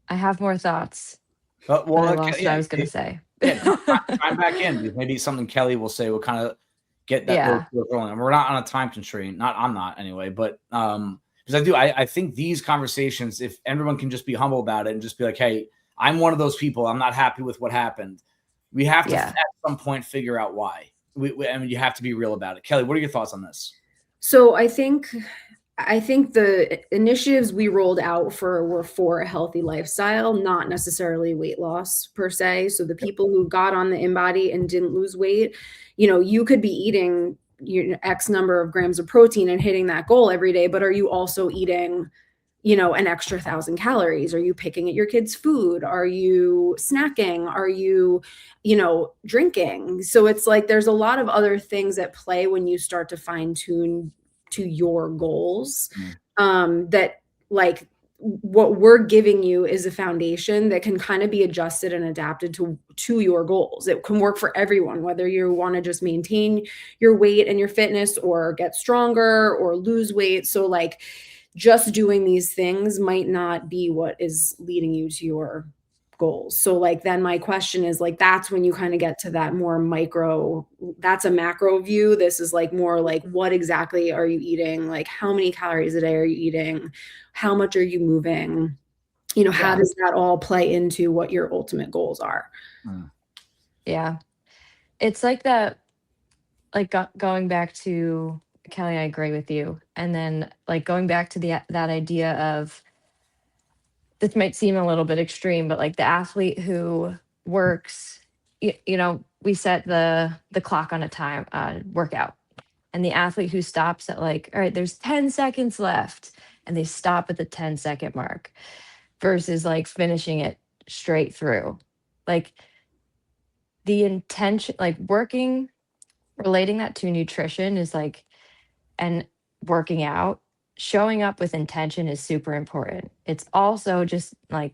I have more thoughts. But I lost what I was going to say. Time back in, because maybe something Kelly will say will kind of get that rolling. And we're not on a time constraint. I'm not anyway, but because I think these conversations, if everyone can just be humble about it and just be like, hey, I'm one of those people. I'm not happy with what happened. We have to at some point figure out why. I mean, you have to be real about it. Kelly, what are your thoughts on this? So I think the initiatives we rolled out were for a healthy lifestyle, not necessarily weight loss per se. So the people who got on the InBody and didn't lose weight, you could be eating X number of grams of protein and hitting that goal every day, but are you also eating an extra 1,000 calories? Are you picking at your kids' food? Are you snacking? Are you, drinking? So it's like there's a lot of other things at play when you start to fine tune to your goals. That like what we're giving you is a foundation that can kind of be adjusted and adapted to your goals. It can work for everyone, whether you want to just maintain your weight and your fitness or get stronger or lose weight. So like, just doing these things might not be what is leading you to your goals. So like, then my question is like, that's when you kind of get to that more micro, that's a macro view. This is like more like, what exactly are you eating? Like how many calories a day are you eating? How much are you moving? How does that all play into what your ultimate goals are? Yeah. It's like that, like going back to Kelly, I agree with you. And then like going back to that idea of, this might seem a little bit extreme, but like the athlete who works, we set the clock on a time workout, and the athlete who stops at like, all right, there's 10 seconds left, and they stop at the 10-second mark versus like finishing it straight through. Like the intention, like relating that to nutrition is like, and working out, showing up with intention is super important. It's also just like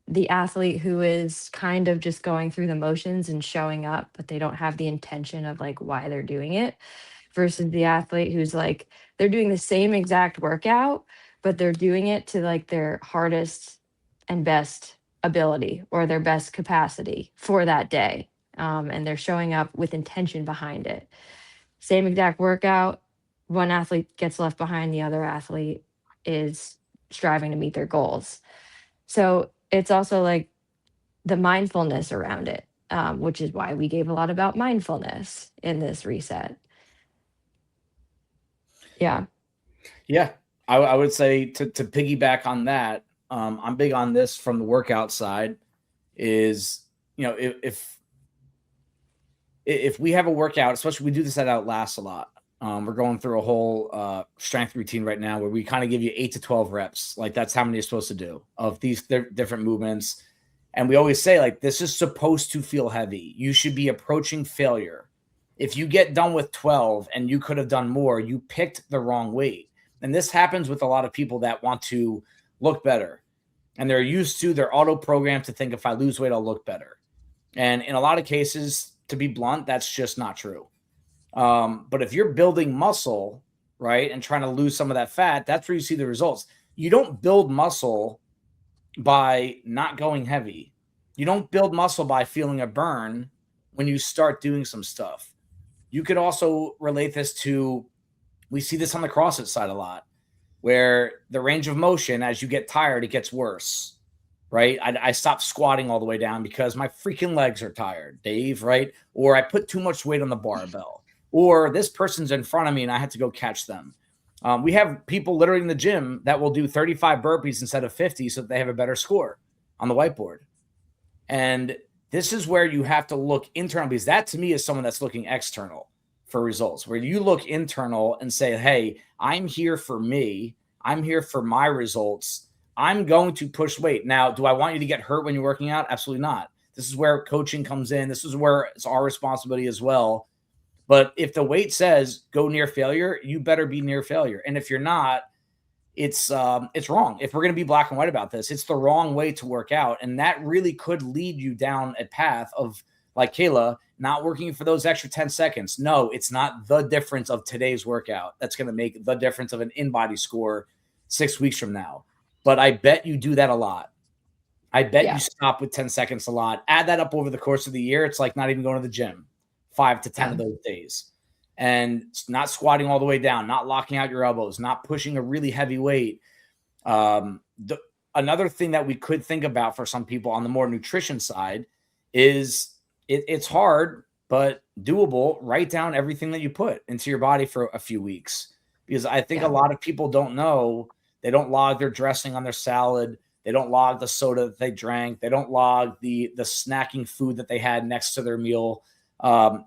the athlete who is kind of just going through the motions and showing up, but they don't have the intention of like why they're doing it, versus the athlete who's like, they're doing the same exact workout, but they're doing it to like their hardest and best ability or their best capacity for that day. And they're showing up with intention behind it. Same exact workout, one athlete gets left behind, the other athlete is striving to meet their goals. So it's also like the mindfulness around it, which is why we gave a lot about mindfulness in this reset. Yeah. Yeah. I would say to piggyback on that, I'm big on this from the workout side is, if we have a workout, especially we do this at Outlast a lot. We're going through a whole strength routine right now where we kind of give you 8 to 12 reps. Like that's how many you're supposed to do of these different movements. And we always say like, this is supposed to feel heavy. You should be approaching failure. If you get done with 12 and you could have done more, you picked the wrong weight. And this happens with a lot of people that want to look better. And they're auto-programmed to think if I lose weight, I'll look better. And in a lot of cases, to be blunt, that's just not true. But if you're building muscle, right, and trying to lose some of that fat, that's where you see the results. You don't build muscle by not going heavy. You don't build muscle by feeling a burn when you start doing some stuff. You could also relate this to, we see this on the CrossFit side a lot, where the range of motion, as you get tired, it gets worse. Right? I stopped squatting all the way down because my freaking legs are tired, Dave, right? Or I put too much weight on the barbell, or this person's in front of me and I had to go catch them. We have people literally in the gym that will do 35 burpees instead of 50 so that they have a better score on the whiteboard. And this is where you have to look internal, because that to me is someone that's looking external for results, where you look internal and say, hey, I'm here for me. I'm here for my results. I'm going to push weight. Now, do I want you to get hurt when you're working out? Absolutely not. This is where coaching comes in. This is where it's our responsibility as well. But if the weight says go near failure, you better be near failure. And if you're not, it's wrong. If we're going to be black and white about this, it's the wrong way to work out. And that really could lead you down a path of, like Kayla, not working for those extra 10 seconds. No, it's not the difference of today's workout that's going to make the difference of an InBody score 6 weeks from now. But I bet you do that a lot. I bet you stop with 10 seconds a lot. Add that up over the course of the year. It's like not even going to the gym 5 to 10 of those days. And not squatting all the way down, not locking out your elbows, not pushing a really heavy weight. Another thing that we could think about for some people on the more nutrition side is it's hard, but doable. Write down everything that you put into your body for a few weeks. Because I think a lot of people don't know. They don't log their dressing on their salad. They don't log the soda that they drank. They don't log the snacking food that they had next to their meal.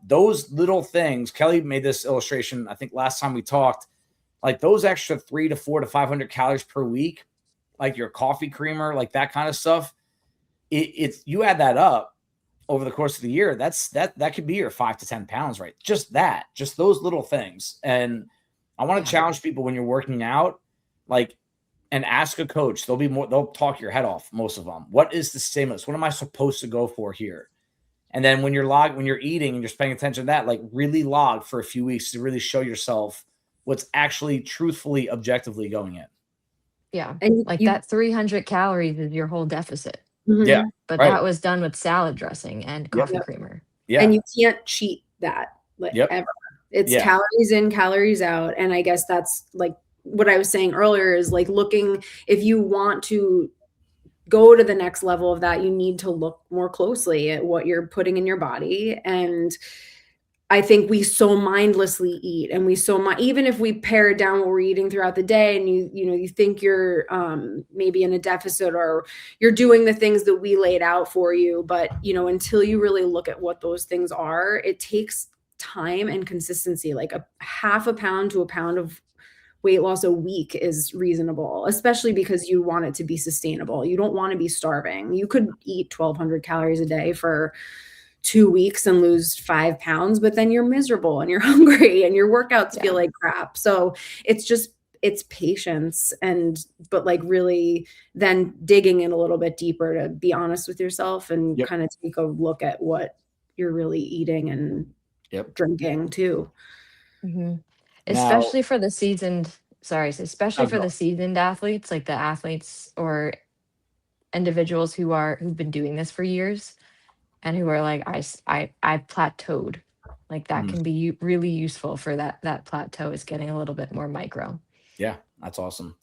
Those little things, Kelly made this illustration, I think last time we talked, like those extra 300 to 400 to 500 calories per week, like your coffee creamer, like that kind of stuff. It's you add that up over the course of the year, that could be your 5 to 10 pounds, right? Just those little things. And I want to challenge people when you're working out, like, and ask a coach. They'll talk your head off, most of them. What is the stimulus? What am I supposed to go for here? And then when you're eating and you're paying attention to that, like really log for a few weeks to really show yourself what's actually truthfully, objectively going in. Yeah. And that 300 calories is your whole deficit. Mm-hmm. Yeah. But that was done with salad dressing and coffee creamer. Yeah. And you can't cheat that ever. It's calories in, calories out. And I guess that's like what I was saying earlier is like looking, if you want to go to the next level of that, you need to look more closely at what you're putting in your body. And I think we so mindlessly eat, and we even if we pare down what we're eating throughout the day, and you think you're maybe in a deficit or you're doing the things that we laid out for you, but until you really look at what those things are, it takes time and consistency. Like a half a pound to a pound of weight loss a week is reasonable, especially because you want it to be sustainable. You don't want to be starving. You could eat 1,200 calories a day for 2 weeks and lose 5 pounds, but then you're miserable and you're hungry and your workouts feel like crap. So it's patience but like really then digging in a little bit deeper to be honest with yourself and kind of take a look at what you're really eating and drinking too. Mm-hmm. Especially for the seasoned athletes, like the athletes or individuals who've been doing this for years and who are like, I plateaued. Like that can be really useful for that plateau is getting a little bit more micro. Yeah, that's awesome.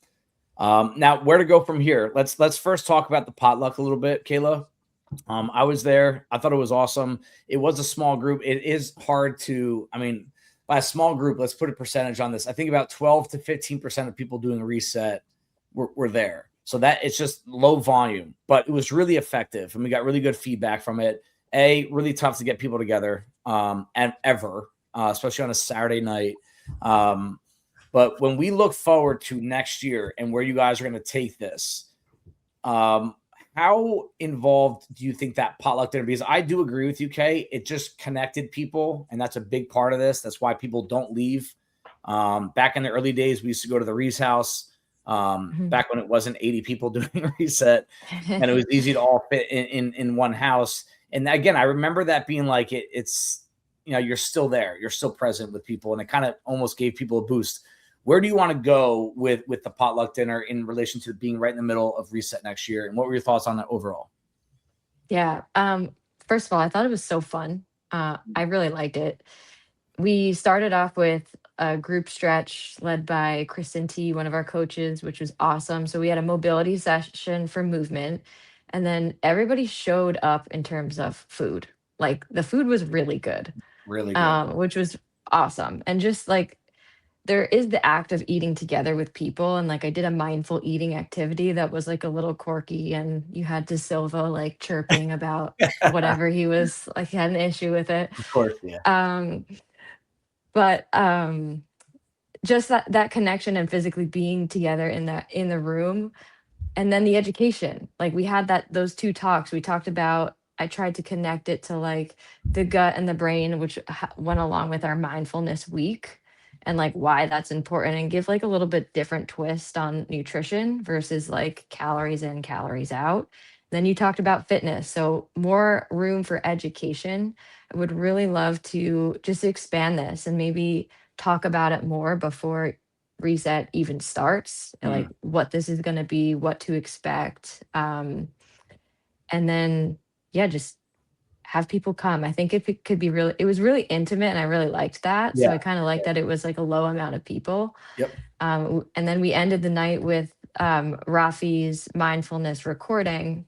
Now where to go from here? Let's first talk about the potluck a little bit, Kayla. I was there. I thought it was awesome. It was a small group. It is hard to, by a small group, let's put a percentage on this. I think about 12 to 15% of people doing a reset were there. So that it's just low volume, but it was really effective, and we got really good feedback from it. Really tough to get people together, and ever, especially on a Saturday night. But when we look forward to next year and where you guys are going to take this, how involved do you think that potluck dinner? Because I do agree with you, Kay. It just connected people, and that's a big part of this. That's why people don't leave. Back in the early days, we used to go to the Reese house. Back when it wasn't 80 people doing a reset, and it was easy to all fit in one house. And again, I remember that being like it's you're still there, you're still present with people, and it kind of almost gave people a boost. Where do you want to go with the potluck dinner in relation to being right in the middle of reset next year? And what were your thoughts on that overall? Yeah. First of all, I thought it was so fun. I really liked it. We started off with a group stretch led by Kristen T, one of our coaches, which was awesome. So we had a mobility session for movement, and then everybody showed up in terms of food. Like the food was really good, Really good. which was awesome. And just like there is the act of eating together with people. And like I did a mindful eating activity that was like a little quirky, and you had De Silva like chirping about whatever he was like, he had an issue with it. Of course, yeah. But just that connection and physically being together in the room, and then the education, like we had those two talks we talked about. I tried to connect it to like the gut and the brain, which went along with our mindfulness week, and like why that's important, and give like a little bit different twist on nutrition versus like calories in, calories out. Then you talked about fitness, so more room for education. I would really love to just expand this and maybe talk about it more before reset even starts, like what this is going to be, what to expect. And then, yeah, just have people come. I think it could be really, it was really intimate, and I really liked that. So Yeah. I kind of liked that it was like a low amount of people. Yep. And then we ended the night with Rafi's mindfulness recording,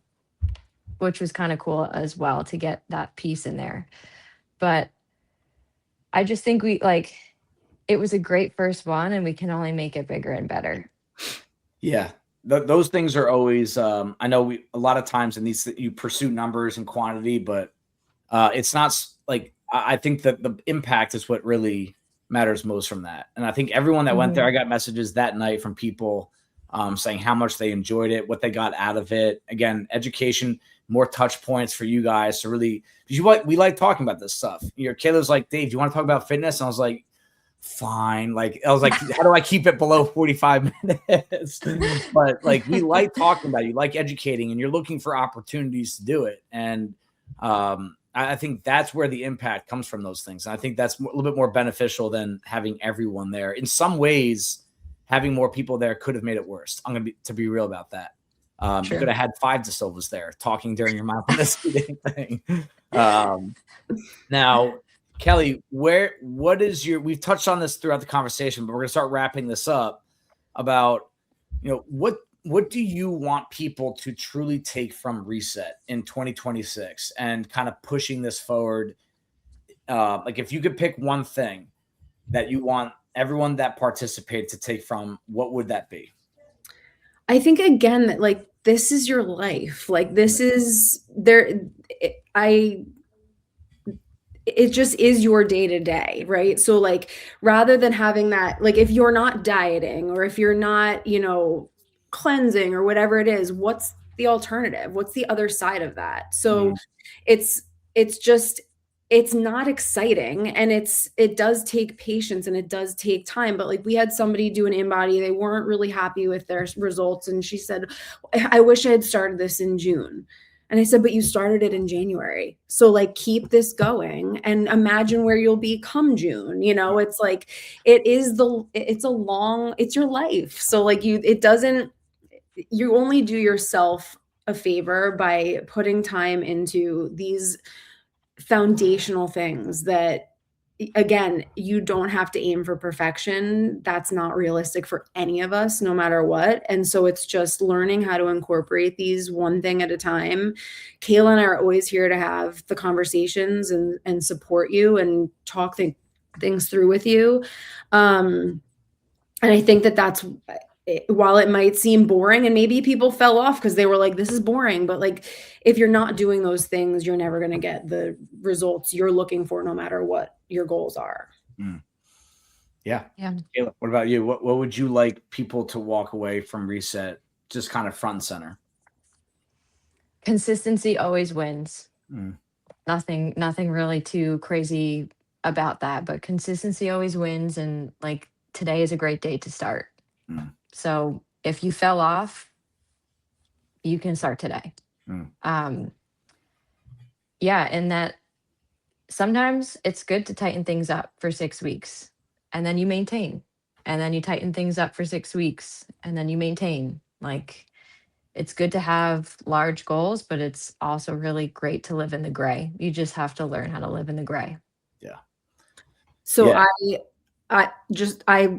which was kind of cool as well to get that piece in there. But I just think it was a great first one, and we can only make it bigger and better. Yeah. Those things are always, I know a lot of times in these, you pursue numbers and quantity, but it's not like, I think that the impact is what really matters most from that. And I think everyone that went there, I got messages that night from people saying how much they enjoyed it, what they got out of it. Again, education, more touch points for you guys to really, because we like talking about this stuff. Kayla's like, Dave, do you want to talk about fitness? And I was like, fine. Like, I was like, how do I keep it below 45 minutes? But like, we like talking about it. You like educating, and you're looking for opportunities to do it. And I think that's where the impact comes from, those things. And I think that's a little bit more beneficial than having everyone there. In some ways, having more people there could have made it worse. I'm going to be real about that. You could have had 5 De Silvas there talking during your mindfulness eating thing. Now, Kelly, what is we've touched on this throughout the conversation, but we're going to start wrapping this up about, what do you want people to truly take from Reset in 2026 and kind of pushing this forward? Like, if you could pick one thing that you want everyone that participated to take from, what would that be? I think, again, that like, this is your life. Like, this is it just is your day to day, right? So like, rather than having that, like, if you're not dieting, or if you're not, cleansing, or whatever it is, what's the alternative? What's the other side of that? So it's not exciting, and it does take patience, and it does take time. But like, we had somebody do an InBody, they weren't really happy with their results, and she said, I wish I had started this in June. And I said, but you started it in January. So like, keep this going and imagine where you'll be come June. It's like, it's your life. So like, you only do yourself a favor by putting time into these foundational things that, again, you don't have to aim for perfection. That's not realistic for any of us, no matter what. And so it's just learning how to incorporate these one thing at a time. Kayla and I are always here to have the conversations and support you and talk things through with you. And I think that's while it might seem boring, and maybe people fell off because they were like, this is boring, but like, if you're not doing those things, you're never going to get the results you're looking for, no matter what your goals are. Yeah. Yeah. Kayla, what about you? What would you like people to walk away from Reset just kind of front and center? Consistency always wins. Mm. Nothing really too crazy about that, but consistency always wins. And like today is a great day to start. Mm. So if you fell off, you can start today. Yeah. And that sometimes it's good to tighten things up for 6 weeks and then you maintain, and then you tighten things up for 6 weeks and then you maintain. Like, it's good to have large goals, but it's also really great to live in the gray. You just have to learn how to live in the gray. Yeah. So Yeah. I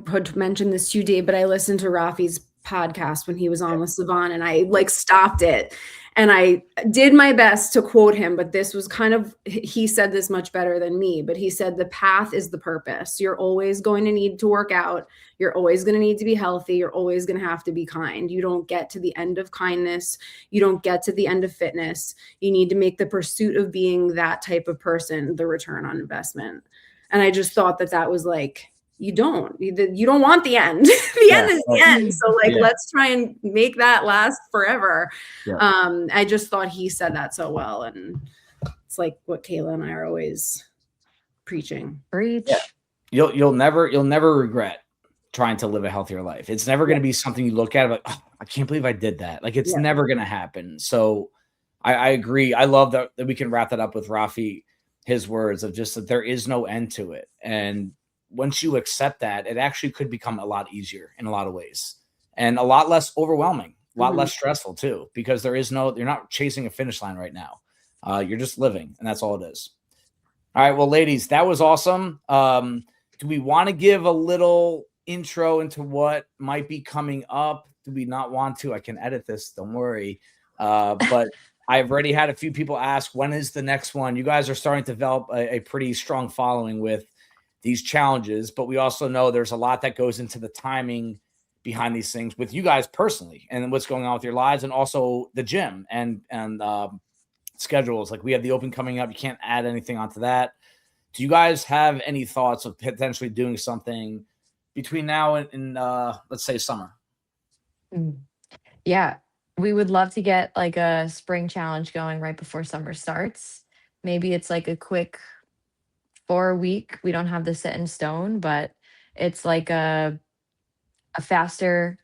had mentioned this to you, Dave, but I listened to Rafi's podcast when he was on with Savan, and I like stopped it and I did my best to quote him, but this was kind of, he said this much better than me, but he said, the path is the purpose. You're always going to need to work out. You're always going to need to be healthy. You're always going to have to be kind. You don't get to the end of kindness. You don't get to the end of fitness. You need to make the pursuit of being that type of person the return on investment. And I just thought that was like, you don't want the end. The end is the end. So like, let's try and make that last forever. Yeah. I just thought he said that so well. And it's like what Kayla and I are always preaching. Preach. Yeah. You'll never regret trying to live a healthier life. It's never going to be something you look at like, oh, I can't believe I did that. Like, it's never going to happen. So I agree. I love that we can wrap that up with Rafi, his words of just that there is no end to it. And once you accept that, it actually could become a lot easier in a lot of ways and a lot less overwhelming, a lot less stressful too, because you're not chasing a finish line right now. You're just living, and that's all it is. All right. Well, ladies, that was awesome. Do we want to give a little intro into what might be coming up? Do we not want to? I can edit this. Don't worry. But I've already had a few people ask, when is the next one? You guys are starting to develop a pretty strong following with these challenges, but we also know there's a lot that goes into the timing behind these things with you guys personally and what's going on with your lives, and also the gym and schedules. Like, we have the Open coming up. You can't add anything onto that. Do you guys have any thoughts of potentially doing something between now and let's say summer? Yeah, we would love to get like a spring challenge going right before summer starts. Maybe it's like a quick 4-week. We don't have this set in stone, but it's like a faster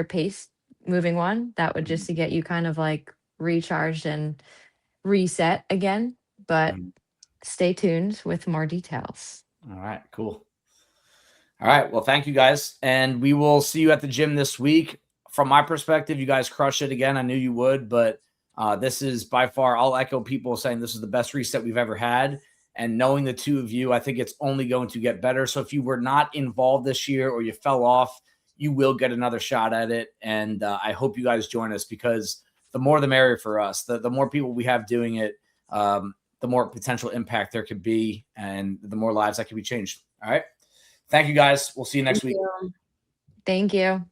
pace moving one that would just to get you kind of like recharged and reset again. But stay tuned with more details. All right, cool. All right, well, thank you guys, and we will see you at the gym this week. From my perspective, you guys crushed it again. I knew you would, but this is by far, I'll echo people saying this is the best reset we've ever had. And knowing the two of you, I think it's only going to get better. So if you were not involved this year or you fell off, you will get another shot at it. And I hope you guys join us, because the more the merrier for us. The more people we have doing it, the more potential impact there could be, and the more lives that can be changed. All right. Thank you, guys. We'll see you next week. Thank you.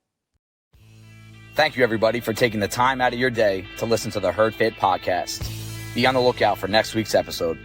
Thank you, everybody, for taking the time out of your day to listen to the Herd Fit podcast. Be on the lookout for next week's episode.